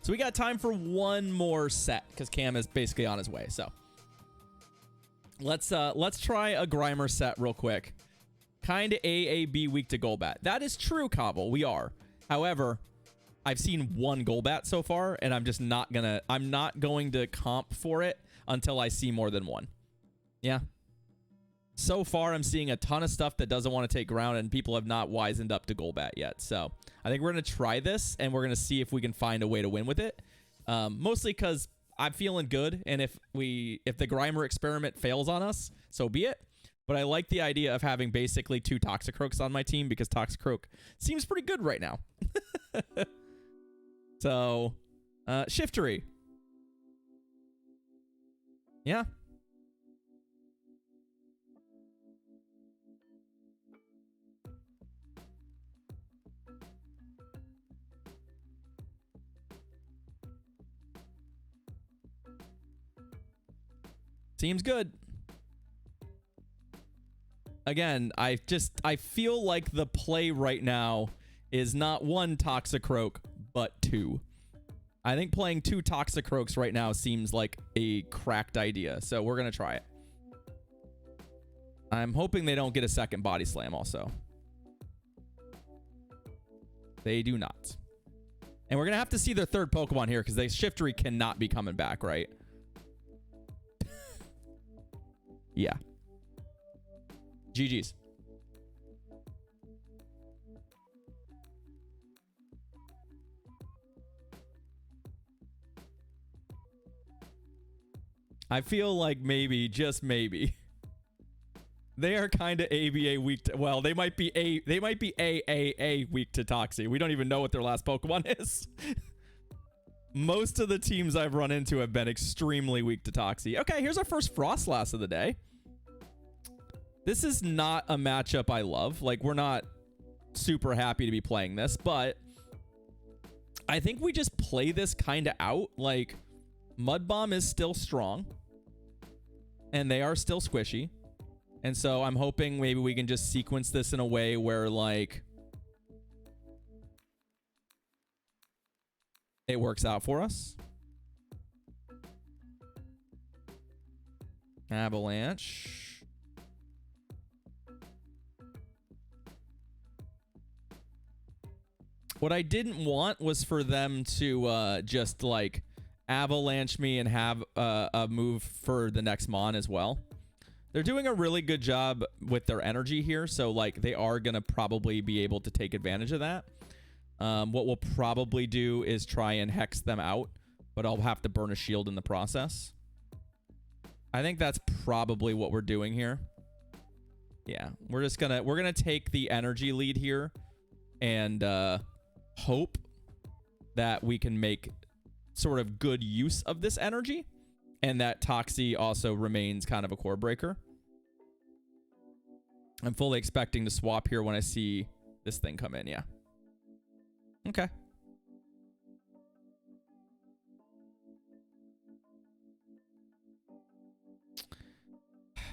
So we got time for one more set because Cam is basically on his way. So let's try a Grimer set real quick. Kind of AAB weak to Golbat. That is true, Cobble. We are. However, I've seen one Golbat so far, and I'm just not gonna. I'm not going to comp for it until I see more than one. Yeah. So far, I'm seeing a ton of stuff that doesn't want to take ground, and people have not wisened up to Golbat yet. So I think we're going to try this, and we're going to see if we can find a way to win with it. Mostly because I'm feeling good, and if the Grimer experiment fails on us, so be it. But I like the idea of having basically 2 Toxicroaks on my team because Toxicroak seems pretty good right now. So, Shiftery. Yeah. Seems good. Again, I feel like the play right now is not 1 Toxicroak, but 2. I think playing 2 Toxicroaks right now seems like a cracked idea, so we're going to try it. I'm hoping they don't get a second Body Slam also. They do not. And we're going to have to see their third Pokemon here because Shiftery cannot be coming back, right? Yeah. GG's. I feel like maybe, just maybe, they are kind of ABA weak to, well, they might be AAA weak to Toxi. We don't even know what their last Pokemon is. Most of the teams I've run into have been extremely weak to Toxi. Okay, here's our first Frostlass of the day. This is not a matchup I love. Like, we're not super happy to be playing this, but I think we just play this kind of out. Like, Mud Bomb is still strong, and they are still squishy. And so I'm hoping maybe we can just sequence this in a way where, like, it works out for us. Avalanche. What I didn't want was for them to just, like, avalanche me and have a move for the next Mon as well. They're doing a really good job with their energy here, so, like, they are going to probably be able to take advantage of that. What we'll probably do is try and hex them out, but I'll have to burn a shield in the process. I think that's probably what we're doing here. Yeah, we're gonna take the energy lead here and hope that we can make sort of good use of this energy and that Toxi also remains kind of a core breaker. I'm fully expecting to swap here when I see this thing come in. Yeah. Okay.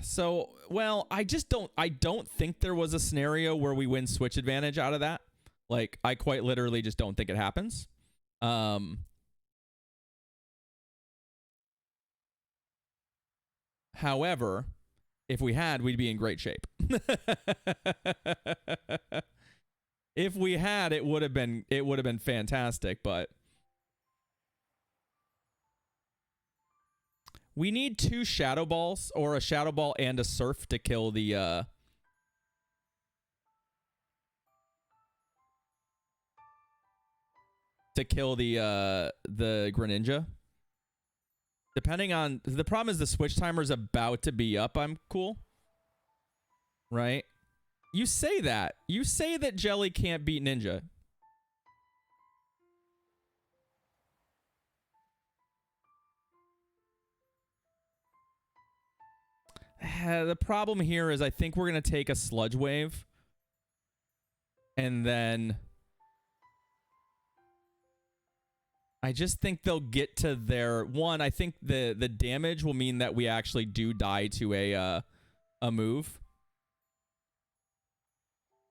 So, well, I don't think there was a scenario where we win switch advantage out of that. Like, I quite literally just don't think it happens. However, if we had, we'd be in great shape. If we had, it would have been fantastic, but we need 2 Shadow Balls, or a Shadow Ball and a Surf to kill the Greninja. Depending on the problem is the switch timer is about to be up. I'm cool, right? You say that. You say that Jelly can't beat Ninja. The problem here is I think we're going to take a Sludge Wave. And then I just think they'll get to their... One, I think the damage will mean that we actually do die to a move.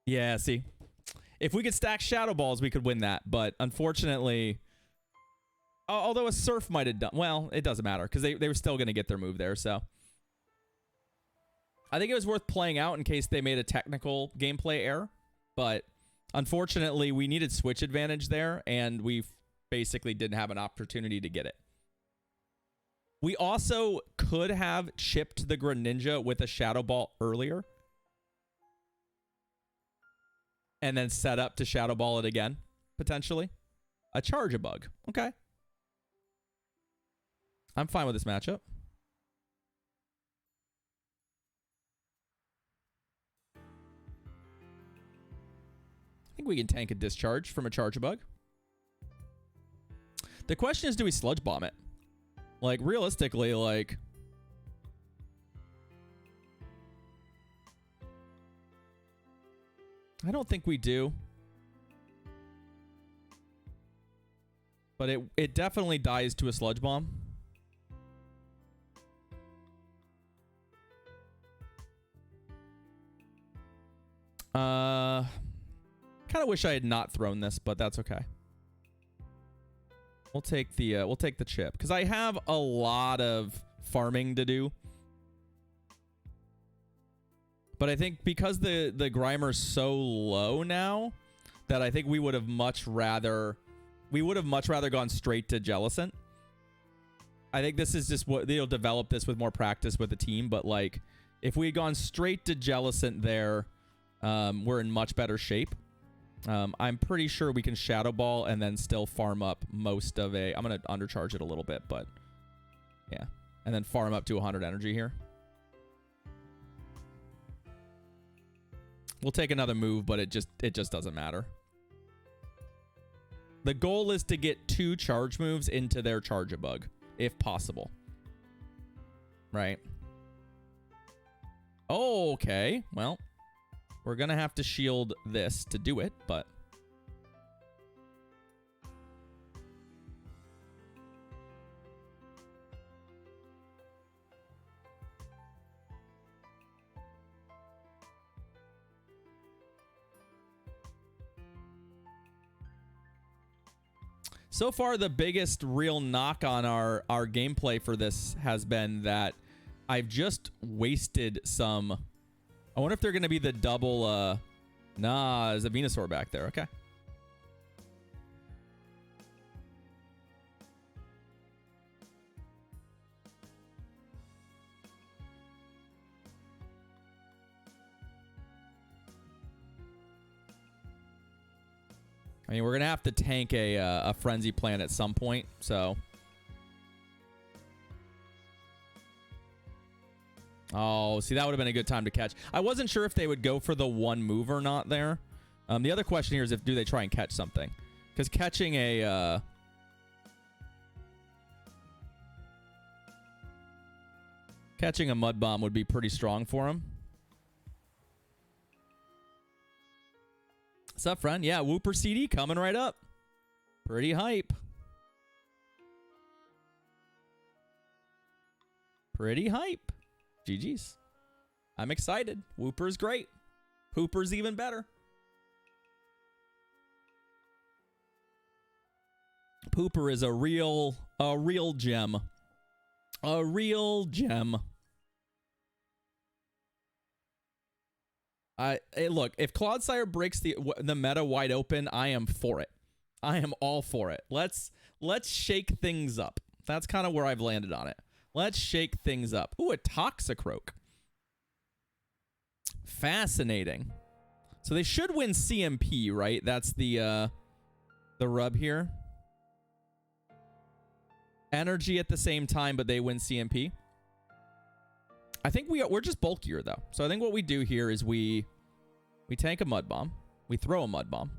Yeah, see? If we could stack Shadow Balls, we could win that. But unfortunately, Although a Surf might have done... Well, it doesn't matter, because they were still going to get their move there, so... I think it was worth playing out in case they made a technical gameplay error, but unfortunately, we needed switch advantage there, and we basically didn't have an opportunity to get it. We also could have chipped the Greninja with a Shadow Ball earlier, and then set up to Shadow Ball it again, potentially. A Charge-a-Bug. Okay. I'm fine with this matchup. I think we can tank a Discharge from a Charge-a-Bug. The question is, do we Sludge Bomb it? Like, realistically, like... I don't think we do. But it definitely dies to a Sludge Bomb. Kind of wish I had not thrown this, but that's okay. We'll take the chip because I have a lot of farming to do. But I think because the Grimer's so low now that I think we would have much rather gone straight to Jellicent. I think this is just what they'll develop this with more practice with the team, but like if we had gone straight to Jellicent there, we're in much better shape. I'm pretty sure we can Shadow Ball and then still farm up most of a... I'm going to undercharge it a little bit, but... Yeah. And then farm up to 100 energy here. We'll take another move, but it just doesn't matter. The goal is to get 2 charge moves into their Charge-a-Bug, if possible. Right? Oh, okay. Well... We're going to have to shield this to do it, but... So far, the biggest real knock on our gameplay for this has been that I've just wasted some... I wonder if they're going to be the double... Nah, there's a Venusaur back there. Okay. I mean, we're going to have to tank a Frenzy Plant at some point, so... Oh, see, that would have been a good time to catch. I wasn't sure if they would go for the one move or not there. The other question here is do they try and catch something? Because catching a... catching a Mud Bomb would be pretty strong for him. What's up, friend? Yeah, Wooper CD coming right up. Pretty hype. Pretty hype. GG's. I'm excited. Wooper's great. Pooper's even better. Pooper is a real gem. A real gem. Hey, look, if Clodsire breaks the meta wide open, I am for it. I am all for it. Let's shake things up. That's kind of where I've landed on it. Let's shake things up. Ooh, a Toxicroak. Fascinating. So they should win CMP, right? That's the rub here. Energy at the same time, but they win CMP. I think we're just bulkier, though. So I think what we do here is we tank a Mud Bomb. We throw a Mud Bomb.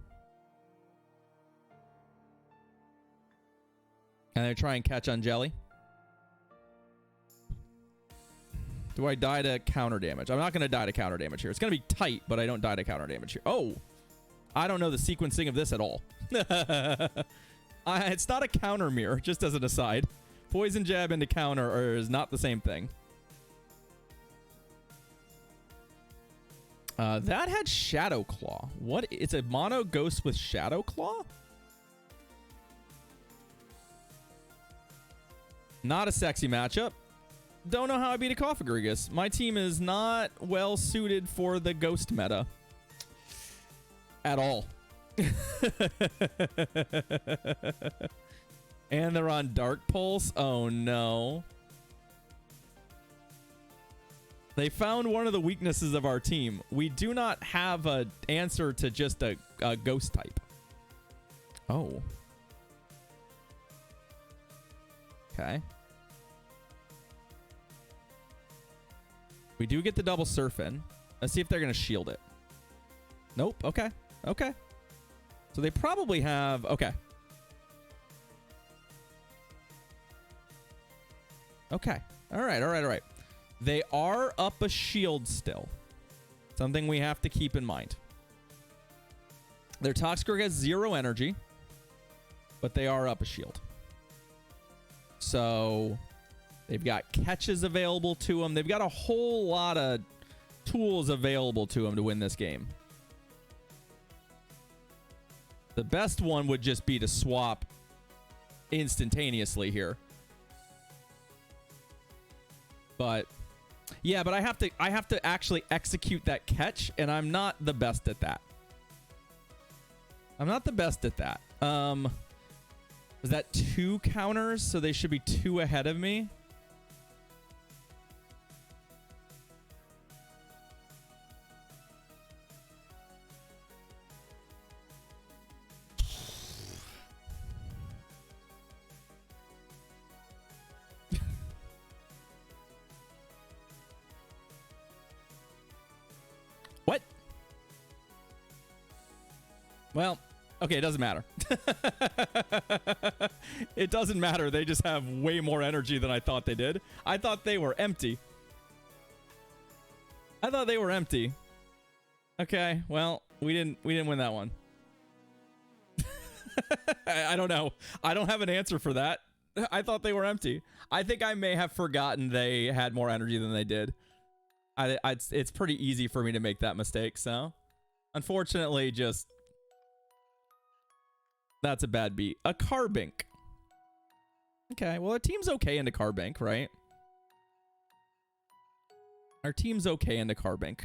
And they try and catch on Jelly. Do I die to counter damage? I'm not going to die to counter damage here. It's going to be tight, but I don't die to counter damage here. Oh, I don't know the sequencing of this at all. It's not a counter mirror, just as an aside. Poison Jab into counter is not the same thing. That had Shadow Claw. What? It's a mono ghost with Shadow Claw? Not a sexy matchup. Don't know how I beat a Coffagrigus. My team is not well suited for the ghost meta. At all. And they're on Dark Pulse? Oh no. They found one of the weaknesses of our team. We do not have an answer to just a ghost type. Oh. Okay. We do get the double surf in. Let's see if they're going to shield it. Nope. Okay. Okay. So they probably have... Okay. Okay. All right. All right. All right. They are up a shield still. Something we have to keep in mind. Their Toxicroak has 0 energy, but they are up a shield. So they've got catches available to them. They've got a whole lot of tools available to them to win this game. The best one would just be to swap instantaneously here. But yeah, but I have to actually execute that catch, and I'm not the best at that. I'm not the best at that. Was that 2 counters? So they should be 2 ahead of me. What? Well, okay, it doesn't matter. It doesn't matter. They just have way more energy than I thought they did. I thought they were empty. I thought they were empty. Okay, well, we didn't win that one. I don't know. I don't have an answer for that. I thought they were empty. I think I may have forgotten they had more energy than they did. It's pretty easy for me to make that mistake, so unfortunately, just that's a bad beat. A Carbink. Okay, well, our team's okay into Carbink, right? Our team's okay into Carbink.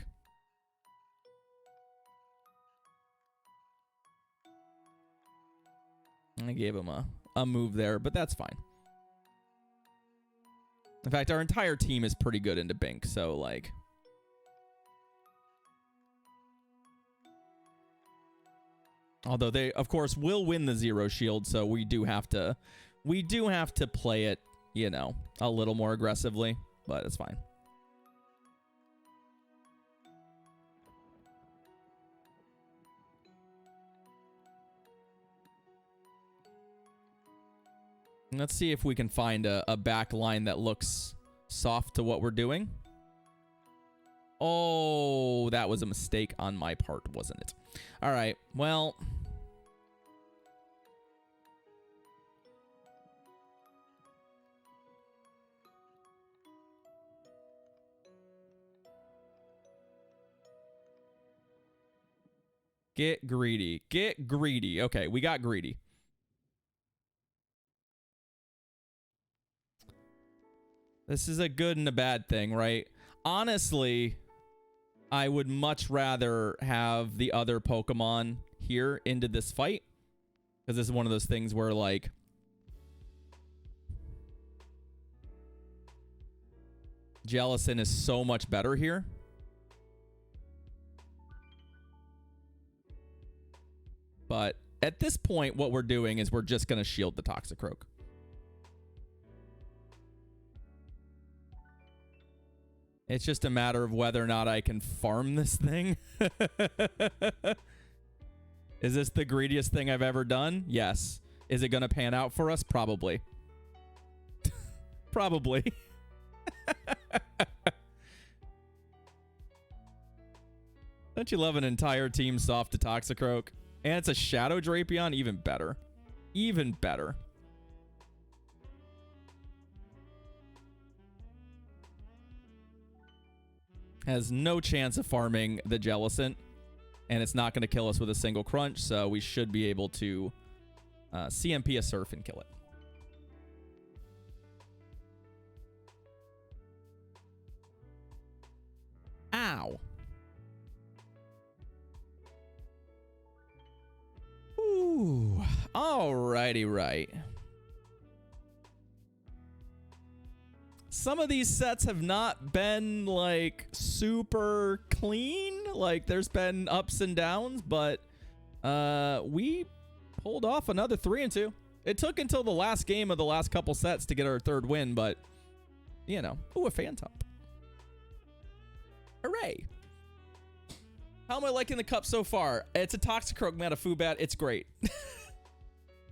I gave him a move there, but that's fine. In fact, our entire team is pretty good into Bink, so like... Although they, of course, will win the 0 shield, so we do have to play it, you know, a little more aggressively, but it's fine. Let's see if we can find a back line that looks soft to what we're doing. Oh, that was a mistake on my part, wasn't it? All right, well... Get greedy. Get greedy. Okay, we got greedy. This is a good and a bad thing, right? Honestly, I would much rather have the other Pokemon here into this fight. Because this is one of those things where, like... Jellicent is so much better here. But at this point, what we're doing is we're just going to shield the Toxicroak. It's just a matter of whether or not I can farm this thing. Is this the greediest thing I've ever done? Yes. Is it going to pan out for us? Probably. Probably. Don't you love an entire team soft to Toxicroak? And it's a Shadow Drapion? Even better. Even better. Has no chance of farming the Jellicent. And it's not going to kill us with a single crunch, so we should be able to CMP a Surf and kill it. Alrighty, right. Some of these sets have not been like super clean. Like there's been ups and downs, but we pulled off another 3-2. It took until the last game of the last couple sets to get our third win, but you know, ooh, a fan top. Hooray. How am I liking the cup so far? It's a Toxicroak Metafubat. It's great.